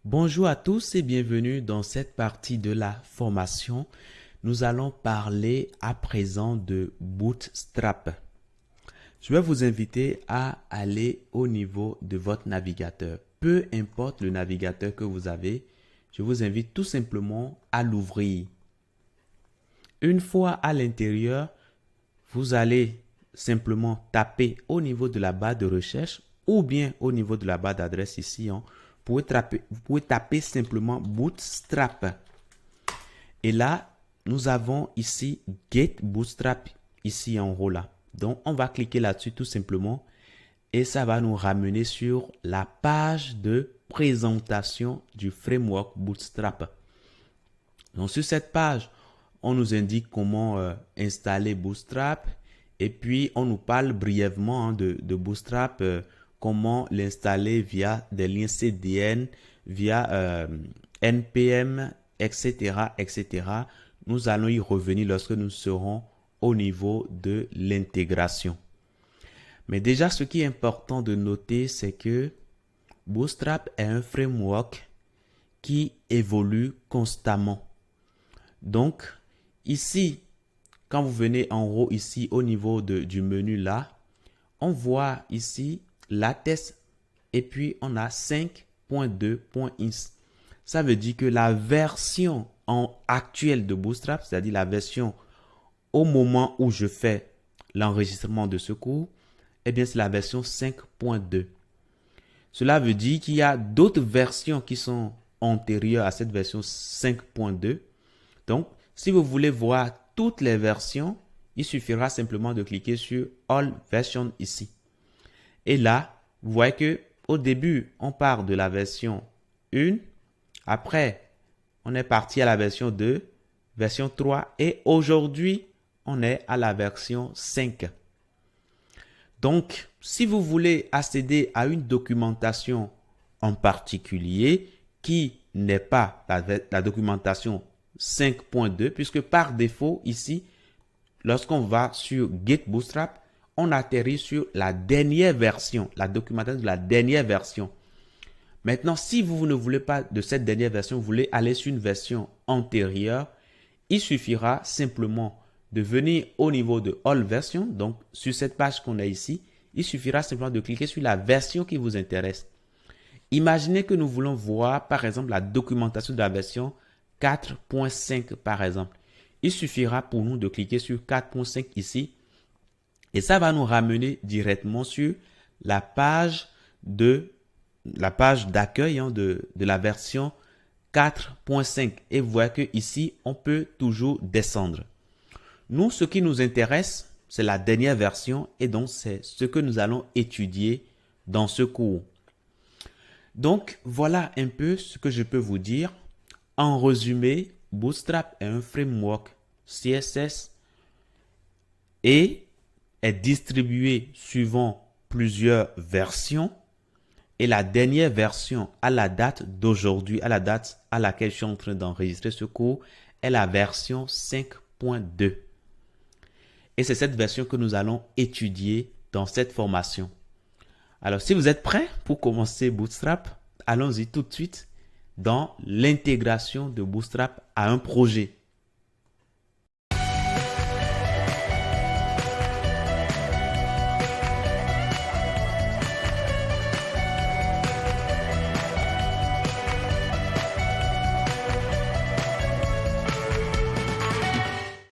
Bonjour à tous et bienvenue dans cette partie de la formation. Nous allons parler à présent de Bootstrap. Je vais vous inviter à aller au niveau de votre navigateur. Peu importe le navigateur que vous avez, je vous invite tout simplement à l'ouvrir. Une fois à l'intérieur, vous allez simplement taper au niveau de la barre de recherche ou bien au niveau de la barre d'adresse ici. Vous pouvez taper simplement Bootstrap. Et là, nous avons ici Get Bootstrap ici en haut là. Donc, on va cliquer là-dessus tout simplement et ça va nous ramener sur la page de présentation du framework Bootstrap. Donc, sur cette page, on nous indique comment installer Bootstrap et puis on nous parle brièvement de Bootstrap, comment l'installer via des liens CDN, via NPM, etc., etc. Nous allons y revenir lorsque nous serons au niveau de l'intégration. Mais déjà, ce qui est important de noter, c'est que Bootstrap est un framework qui évolue constamment. Donc, ici, quand vous venez en haut, ici, au niveau du menu là, on voit ici latest et puis on a 5.2.ins. Ça veut dire que la version actuelle de Bootstrap, c'est-à-dire la version au moment où je fais l'enregistrement de ce cours, eh bien, c'est la version 5.2. Cela veut dire qu'il y a d'autres versions qui sont antérieures à cette version 5.2. Donc, si vous voulez voir toutes les versions, il suffira simplement de cliquer sur All Versions ici. Et là, vous voyez que au début, on part de la version 1. Après, on est parti à la version 2, version 3. Et aujourd'hui, on est à la version 5. Donc, si vous voulez accéder à une documentation en particulier qui n'est pas la documentation 5.2, puisque par défaut, ici, lorsqu'on va sur Get Bootstrap, on atterrit sur la dernière version, la documentation de la dernière version. Maintenant, si vous ne voulez pas de cette dernière version, vous voulez aller sur une version antérieure, il suffira simplement de venir au niveau de All Versions, donc sur cette page qu'on a ici, il suffira simplement de cliquer sur la version qui vous intéresse. Imaginez que nous voulons voir, par exemple, la documentation de la version 4.5, par exemple. Il suffira pour nous de cliquer sur 4.5 ici et ça va nous ramener directement sur la page d'accueil de la version 4.5. Et vous voyez que ici, on peut toujours descendre. Nous, ce qui nous intéresse, c'est la dernière version et donc c'est ce que nous allons étudier dans ce cours. Donc, voilà un peu ce que je peux vous dire. En résumé, Bootstrap est un framework CSS et est distribué suivant plusieurs versions. Et la dernière version à la date d'aujourd'hui, à la date à laquelle je suis en train d'enregistrer ce cours, est la version 5.2. Et c'est cette version que nous allons étudier dans cette formation. Alors, si vous êtes prêts pour commencer Bootstrap, allons-y tout de suite dans l'intégration de Bootstrap à un projet.